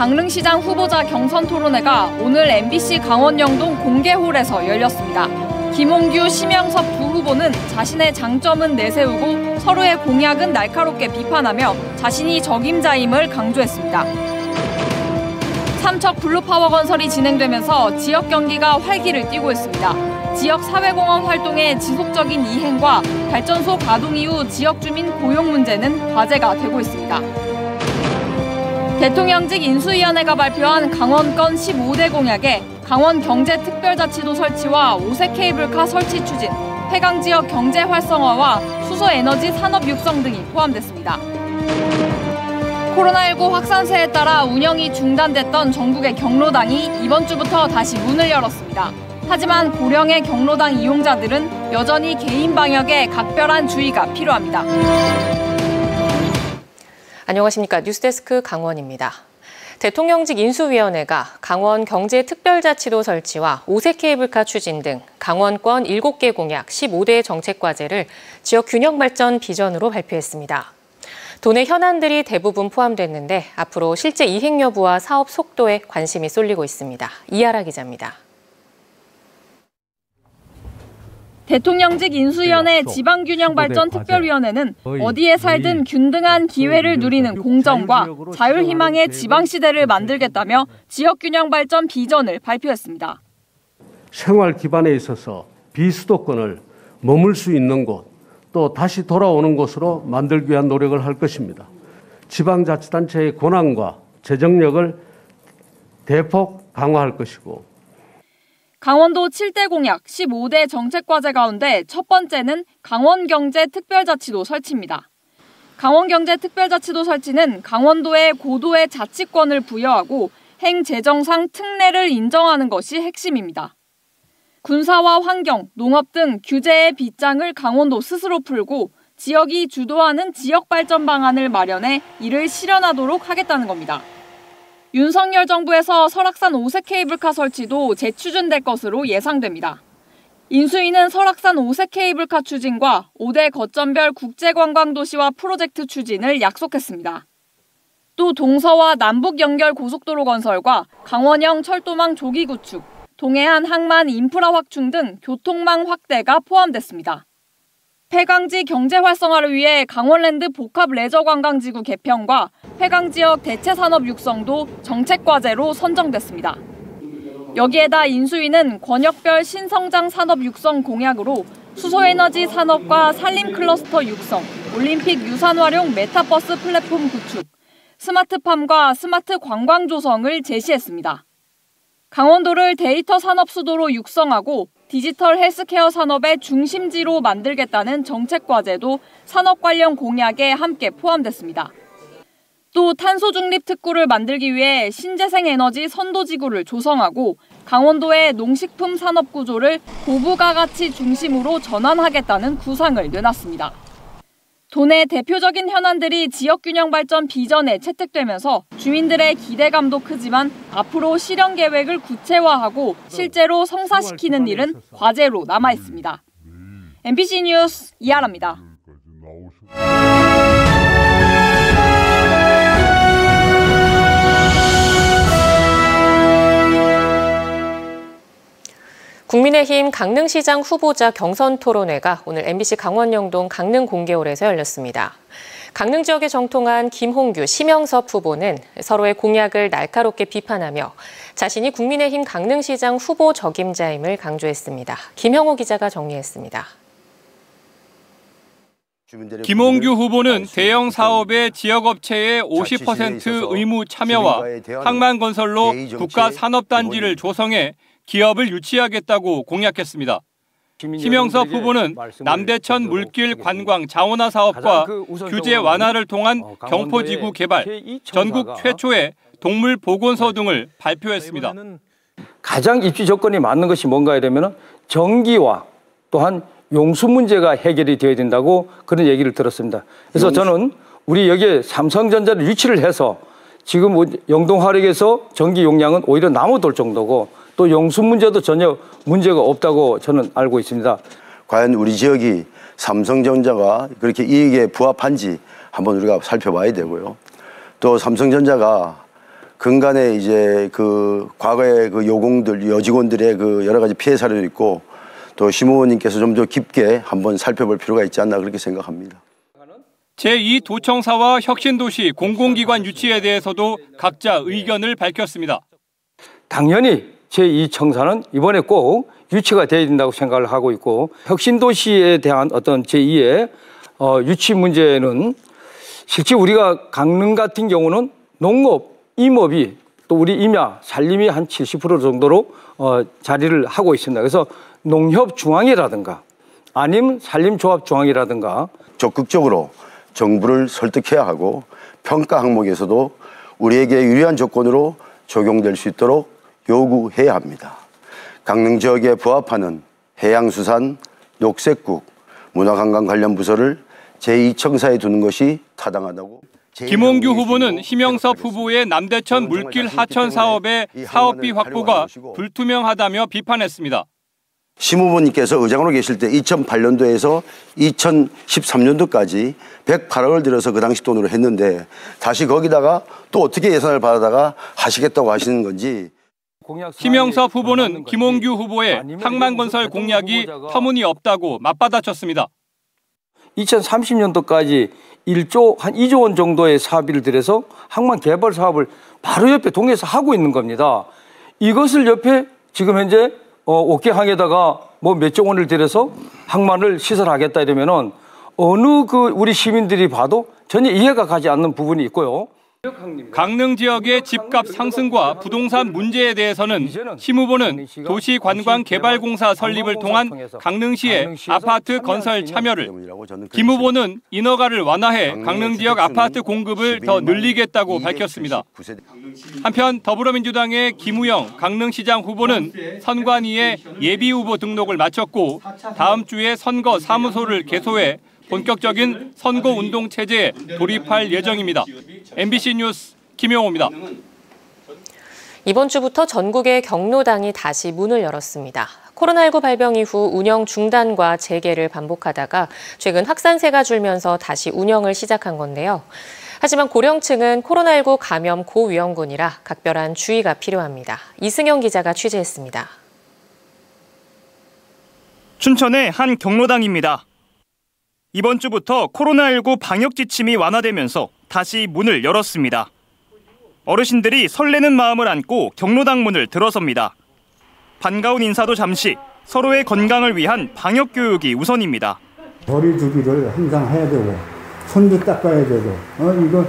강릉시장 후보자 경선 토론회가 오늘 MBC 강원 영동 공개홀에서 열렸습니다. 김홍규, 심영섭 두 후보는 자신의 장점은 내세우고 서로의 공약은 날카롭게 비판하며 자신이 적임자임을 강조했습니다. 삼척 블루파워 건설이 진행되면서 지역 경기가 활기를 띠고 있습니다. 지역 사회공헌 활동의 지속적인 이행과 발전소 가동 이후 지역 주민 고용 문제는 화제가 되고 있습니다. 대통령직 인수위원회가 발표한 강원권 15대 공약에 강원경제특별자치도 설치와 오색 케이블카 설치 추진, 해강지역 경제 활성화와 수소에너지 산업 육성 등이 포함됐습니다. 코로나19 확산세에 따라 운영이 중단됐던 전국의 경로당이 이번 주부터 다시 문을 열었습니다. 하지만 고령의 경로당 이용자들은 여전히 개인 방역에 각별한 주의가 필요합니다. 안녕하십니까. 뉴스데스크 강원입니다. 대통령직 인수위원회가 강원 경제특별자치도 설치와 오색 케이블카 추진 등 강원권 7개 공약 15대 정책과제를 지역 균형 발전 비전으로 발표했습니다. 도내 현안들이 대부분 포함됐는데 앞으로 실제 이행 여부와 사업 속도에 관심이 쏠리고 있습니다. 이하라 기자입니다. 대통령직 인수위원회 지방균형발전특별위원회는 어디에 살든 균등한 기회를 누리는 공정과 자율희망의 지방시대를 만들겠다며 지역균형발전 비전을 발표했습니다. 생활 기반에 있어서 비수도권을 머물 수 있는 곳, 또 다시 돌아오는 곳으로 만들기 위한 노력을 할 것입니다. 지방자치단체의 권한과 재정력을 대폭 강화할 것이고, 강원도 7대 공약 15대 정책과제 가운데 첫 번째는 강원경제특별자치도 설치입니다. 강원경제특별자치도 설치는 강원도에 고도의 자치권을 부여하고 행재정상 특례를 인정하는 것이 핵심입니다. 군사와 환경, 농업 등 규제의 빗장을 강원도 스스로 풀고 지역이 주도하는 지역발전 방안을 마련해 이를 실현하도록 하겠다는 겁니다. 윤석열 정부에서 설악산 오색 케이블카 설치도 재추진될 것으로 예상됩니다. 인수위는 설악산 오색 케이블카 추진과 5대 거점별 국제관광도시화 프로젝트 추진을 약속했습니다. 또 동서와 남북 연결 고속도로 건설과 강원형 철도망 조기 구축, 동해안 항만 인프라 확충 등 교통망 확대가 포함됐습니다. 폐광지 경제 활성화를 위해 강원랜드 복합 레저 관광지구 개편과 폐광지역 대체 산업 육성도 정책 과제로 선정됐습니다. 여기에다 인수위는 권역별 신성장 산업 육성 공약으로 수소에너지 산업과 산림 클러스터 육성, 올림픽 유산 활용 메타버스 플랫폼 구축, 스마트팜과 스마트 관광 조성을 제시했습니다. 강원도를 데이터 산업 수도로 육성하고 디지털 헬스케어 산업의 중심지로 만들겠다는 정책 과제도 산업 관련 공약에 함께 포함됐습니다. 또 탄소 중립 특구를 만들기 위해 신재생 에너지 선도지구를 조성하고 강원도의 농식품 산업 구조를 고부가가치 중심으로 전환하겠다는 구상을 내놨습니다. 도내 대표적인 현안들이 지역균형 발전 비전에 채택되면서 주민들의 기대감도 크지만 앞으로 실현 계획을 구체화하고 실제로 성사시키는 일은 과제로 남아 있습니다. MBC 뉴스 이하라입니다. 국민의힘 강릉시장 후보자 경선 토론회가 오늘 MBC 강원 영동 강릉 공개홀에서 열렸습니다. 강릉 지역에 정통한 김홍규, 심영섭 후보는 서로의 공약을 날카롭게 비판하며 자신이 국민의힘 강릉시장 후보 적임자임을 강조했습니다. 김형호 기자가 정리했습니다. 김홍규 후보는 대형 사업의 지역업체의 50% 의무 참여와 항만건설로 국가산업단지를 조성해 기업을 유치하겠다고 공약했습니다. 심영섭 후보는 남대천 물길 관광 자원화 사업과 규제 완화를 통한 경포지구 개발, 전국 최초의 동물 보건소 등을 발표했습니다. 가장 입지 조건이 맞는 것이 뭔가 이러면 전기와 또한 용수 문제가 해결이 되어야 된다고 그런 얘기를 들었습니다. 그래서 저는 우리 여기에 삼성전자를 유치를 해서 지금 영동 화력에서 전기 용량은 오히려 남아돌 정도고 또 용수 문제도 전혀 문제가 없다고 저는 알고 있습니다. 과연 우리 지역이 삼성전자가 그렇게 이익에 부합한지 한번 우리가 살펴봐야 되고요. 또 삼성전자가 근간에 이제 그 과거의 그 요공들, 여직원들의 그 여러 가지 피해 사례도 있고 또 시무원님께서 좀 더 깊게 한번 살펴볼 필요가 있지 않나 그렇게 생각합니다. 제2도청사와 혁신도시 공공기관 유치에 대해서도 각자 의견을 밝혔습니다. 당연히 제2청사는 이번에 꼭 유치가 돼야 된다고 생각을 하고 있고 혁신도시에 대한 어떤 제2의 유치 문제는 실제 우리가 강릉 같은 경우는 농업, 임업이 또 우리 임야, 산림이 한 70% 정도로 자리를 하고 있습니다. 그래서 농협중앙이라든가 아니면 산림조합중앙이라든가 적극적으로 정부를 설득해야 하고 평가 항목에서도 우리에게 유리한 조건으로 적용될 수 있도록 요구해야 합니다. 강릉 지역에 부합하는 해양수산, 녹색국, 문화관광 관련 부서를 제2청사에 두는 것이 타당하다고. 김홍규 후보는 심영섭 후보의 남대천 물길 하천 사업의 사업비 확보가 불투명하다며 비판했습니다. 심 후보님께서 의장으로 계실 때 2008년도에서 2013년도까지 108억을 들여서 그 당시 돈으로 했는데 다시 거기다가 또 어떻게 예산을 받아다가 하시겠다고 하시는 건지. 심영섭 후보는 김홍규 후보의 항만건설 공약이 터무니없다고 맞받아쳤습니다. 2030년도까지 1조 한 2조 원 정도의 사업비를 들여서 항만 개발 사업을 바로 옆에 동해에서 하고 있는 겁니다. 이것을 옆에 지금 현재 옥계항에다가 뭐 몇조 원을 들여서 항만을 시설하겠다 이러면은 어느 그 우리 시민들이 봐도 전혀 이해가 가지 않는 부분이 있고요. 강릉 지역의 집값 상승과 부동산 문제에 대해서는 심 후보는 도시관광개발공사 설립을 통한 강릉시의 아파트 건설 참여를, 김 후보는 인허가를 완화해 강릉 지역 아파트 공급을 더 늘리겠다고 밝혔습니다. 한편 더불어민주당의 김우영 강릉시장 후보는 선관위에 예비후보 등록을 마쳤고 다음 주에 선거 사무소를 개소해 본격적인 선거운동 체제에 돌입할 예정입니다. MBC 뉴스 김용호입니다. 이번 주부터 전국의 경로당이 다시 문을 열었습니다. 코로나19 발병 이후 운영 중단과 재개를 반복하다가 최근 확산세가 줄면서 다시 운영을 시작한 건데요. 하지만 고령층은 코로나19 감염 고위험군이라 각별한 주의가 필요합니다. 이승영 기자가 취재했습니다. 춘천의 한 경로당입니다. 이번 주부터 코로나19 방역 지침이 완화되면서 다시 문을 열었습니다. 어르신들이 설레는 마음을 안고 경로당 문을 들어섭니다. 반가운 인사도 잠시, 서로의 건강을 위한 방역 교육이 우선입니다. 거리 두기를 항상 해야 되고 손도 닦아야 되고 이거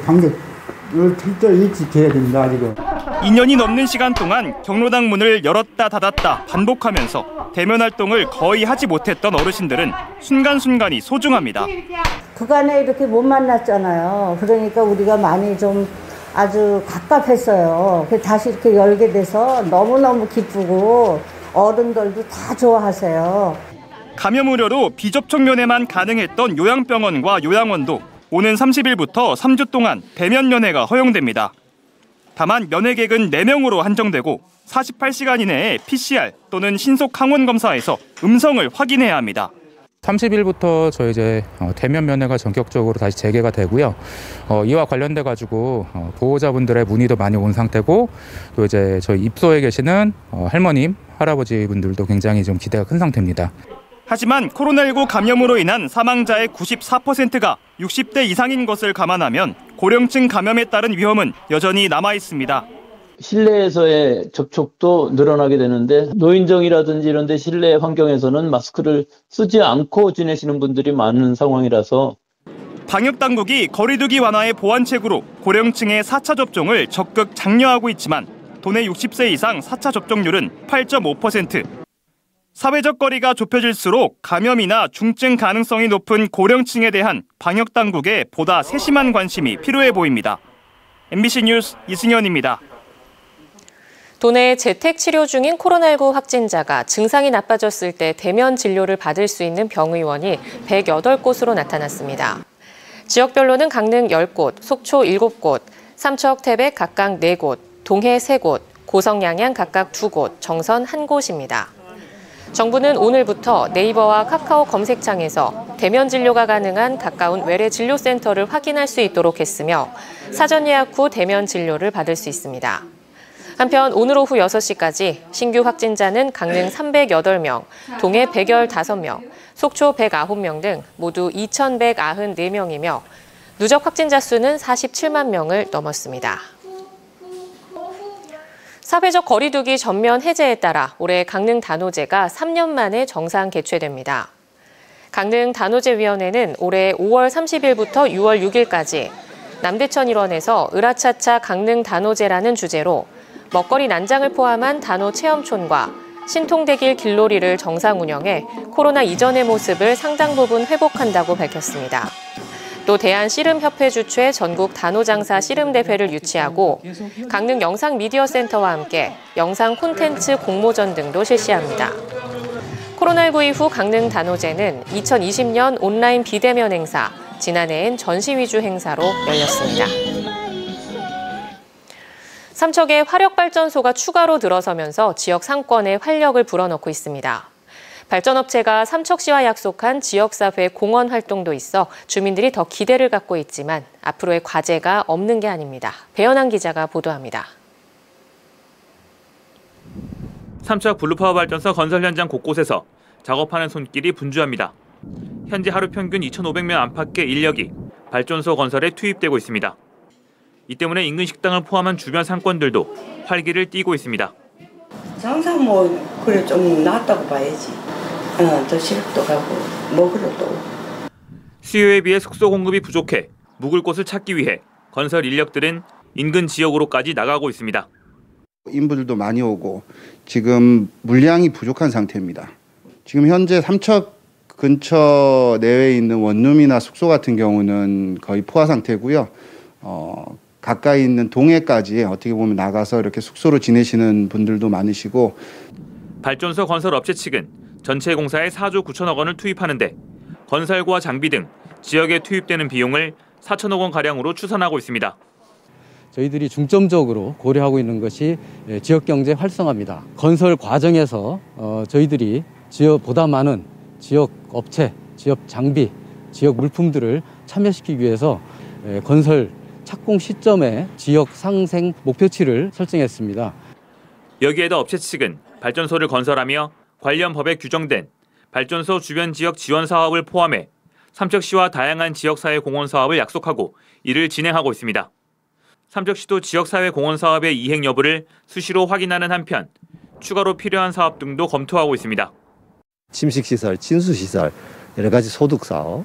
방역을 철저히 지켜야 됩니다. 지금. 2년이 넘는 시간 동안 경로당 문을 열었다 닫았다 반복하면서 대면 활동을 거의 하지 못했던 어르신들은 순간순간이 소중합니다. 그간에 이렇게 못 만났잖아요. 그러니까 우리가 많이 좀 아주 갑갑했어요. 다시 이렇게 열게 돼서 너무너무 기쁘고 어른들도 다 좋아하세요. 감염 우려로 비접촉 면회만 가능했던 요양병원과 요양원도 오는 30일부터 3주 동안 대면 면회가 허용됩니다. 다만 면회객은 4명으로 한정되고 48시간 이내에 PCR 또는 신속 항원 검사에서 음성을 확인해야 합니다. 30일부터 저희 이제 대면 면회가 전격적으로 다시 재개가 되고요. 이와 관련돼 가지고 보호자분들의 문의도 많이 온 상태고 또 이제 저희 입소에 계시는 할머님, 할아버지 분들도 굉장히 좀 기대가 큰 상태입니다. 하지만 코로나19 감염으로 인한 사망자의 94%가 60대 이상인 것을 감안하면 고령층 감염에 따른 위험은 여전히 남아 있습니다. 실내에서의 접촉도 늘어나게 되는데 노인정이라든지 이런 데 실내 환경에서는 마스크를 쓰지 않고 지내시는 분들이 많은 상황이라서 방역당국이 거리두기 완화의 보완책으로 고령층의 4차 접종을 적극 장려하고 있지만 도내 60세 이상 4차 접종률은 8.5%. 사회적 거리가 좁혀질수록 감염이나 중증 가능성이 높은 고령층에 대한 방역당국의 보다 세심한 관심이 필요해 보입니다. MBC 뉴스 이승현입니다. 도내에 재택 치료 중인 코로나19 확진자가 증상이 나빠졌을 때 대면 진료를 받을 수 있는 병의원이 108곳으로 나타났습니다. 지역별로는 강릉 10곳, 속초 7곳, 삼척, 태백 각각 4곳, 동해 3곳, 고성, 양양 각각 2곳, 정선 1곳입니다. 정부는 오늘부터 네이버와 카카오 검색창에서 대면 진료가 가능한 가까운 외래 진료센터를 확인할 수 있도록 했으며 사전 예약 후 대면 진료를 받을 수 있습니다. 한편 오늘 오후 6시까지 신규 확진자는 강릉 308명, 동해 115명, 속초 109명 등 모두 2,194명이며 누적 확진자 수는 47만 명을 넘었습니다. 사회적 거리두기 전면 해제에 따라 올해 강릉 단오제가 3년 만에 정상 개최됩니다. 강릉 단오제위원회는 올해 5월 30일부터 6월 6일까지 남대천 일원에서 으라차차 강릉 단오제라는 주제로 먹거리 난장을 포함한 단오 체험촌과 신통대길 길놀이를 정상 운영해 코로나 이전의 모습을 상당 부분 회복한다고 밝혔습니다. 또 대한씨름협회 주최 전국 단오장사 씨름대회를 유치하고 강릉 영상미디어센터와 함께 영상 콘텐츠 공모전 등도 실시합니다. 코로나19 이후 강릉 단오제는 2020년 온라인 비대면 행사, 지난해엔 전시 위주 행사로 열렸습니다. 삼척에 화력발전소가 추가로 들어서면서 지역 상권에 활력을 불어넣고 있습니다. 발전업체가 삼척시와 약속한 지역사회 공헌 활동도 있어 주민들이 더 기대를 갖고 있지만 앞으로의 과제가 없는 게 아닙니다. 배현한 기자가 보도합니다. 삼척 블루파워 발전소 건설 현장 곳곳에서 작업하는 손길이 분주합니다. 현재 하루 평균 2,500명 안팎의 인력이 발전소 건설에 투입되고 있습니다. 이 때문에 인근 식당을 포함한 주변 상권들도 활기를 띠고 있습니다. 장사 그래 좀 나았다고 봐야지. 더 시력도 가고 먹으러 또. 수요에 비해 숙소 공급이 부족해 묵을 곳을 찾기 위해 건설 인력들은 인근 지역으로까지 나가고 있습니다. 인부들도 많이 오고 지금 물량이 부족한 상태입니다. 지금 현재 삼척 근처 내외에 있는 원룸이나 숙소 같은 경우는 거의 포화 상태고요. 가까이 있는 동해까지 어떻게 보면 나가서 이렇게 숙소로 지내시는 분들도 많으시고. 발전소 건설 업체 측은 전체 공사에 4조 9천억 원을 투입하는데 건설과 장비 등 지역에 투입되는 비용을 4천억 원가량으로 추산하고 있습니다. 저희들이 중점적으로 고려하고 있는 것이 지역경제 활성화입니다. 건설 과정에서 저희들이 보다 많은 지역 업체, 지역 장비, 지역 물품들을 참여시키기 위해서 건설 착공 시점에 지역 상생 목표치를 설정했습니다. 여기에도 업체 측은 발전소를 건설하며 관련 법에 규정된 발전소 주변 지역 지원 사업을 포함해 삼척시와 다양한 지역사회 공헌 사업을 약속하고 이를 진행하고 있습니다. 삼척시도 지역사회 공헌 사업의 이행 여부를 수시로 확인하는 한편 추가로 필요한 사업 등도 검토하고 있습니다. 침식시설, 친수시설, 여러 가지 소득사업,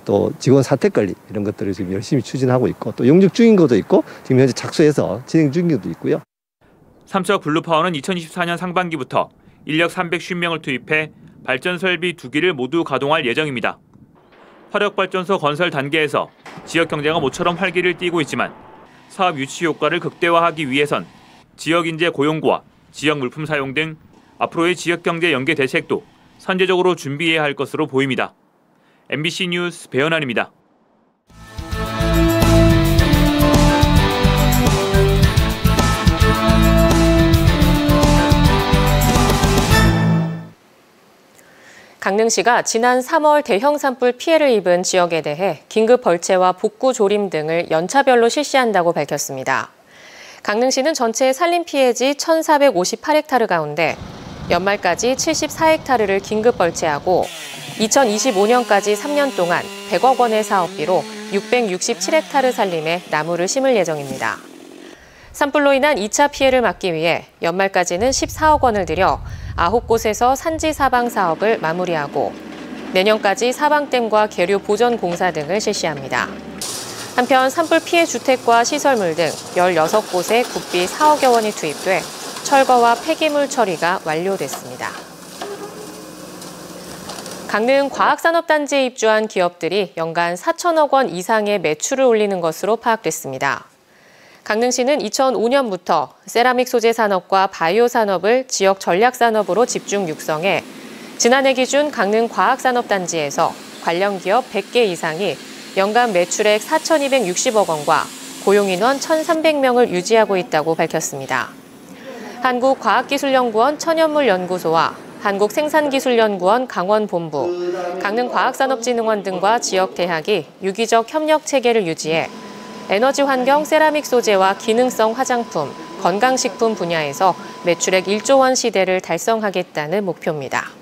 또 직원 사택관리 이런 것들을 지금 열심히 추진하고 있고 또 용적 중인 것도 있고 지금 현재 착수해서 진행 중인 것도 있고요. 삼척 블루파워는 2024년 상반기부터 인력 350명을 투입해 발전 설비 2기를 모두 가동할 예정입니다. 화력발전소 건설 단계에서 지역 경제가 모처럼 활기를 띠고 있지만 사업 유치 효과를 극대화하기 위해선 지역 인재 고용과 지역 물품 사용 등 앞으로의 지역 경제 연계 대책도 선제적으로 준비해야 할 것으로 보입니다. MBC 뉴스 배현환입니다. 강릉시가 지난 3월 대형 산불 피해를 입은 지역에 대해 긴급 벌채와 복구 조림 등을 연차별로 실시한다고 밝혔습니다. 강릉시는 전체 산림 피해지 1,458헥타르 가운데 연말까지 74헥타르를 긴급 벌채하고 2025년까지 3년 동안 100억 원의 사업비로 667헥타르 산림에 나무를 심을 예정입니다. 산불로 인한 2차 피해를 막기 위해 연말까지는 14억 원을 들여 9곳에서 산지 사방 사업을 마무리하고 내년까지 사방댐과 계류 보전 공사 등을 실시합니다. 한편 산불 피해 주택과 시설물 등 16곳에 국비 4억여 원이 투입돼 철거와 폐기물 처리가 완료됐습니다. 강릉 과학산업단지에 입주한 기업들이 연간 4천억 원 이상의 매출을 올리는 것으로 파악됐습니다. 강릉시는 2005년부터 세라믹 소재 산업과 바이오 산업을 지역 전략 산업으로 집중 육성해 지난해 기준 강릉 과학산업단지에서 관련 기업 100개 이상이 연간 매출액 4,260억 원과 고용인원 1,300명을 유지하고 있다고 밝혔습니다. 한국과학기술연구원 천연물연구소와 한국생산기술연구원 강원본부, 강릉과학산업진흥원 등과 지역대학이 유기적 협력 체계를 유지해 에너지 환경 세라믹 소재와 기능성 화장품, 건강식품 분야에서 매출액 1조 원 시대를 달성하겠다는 목표입니다.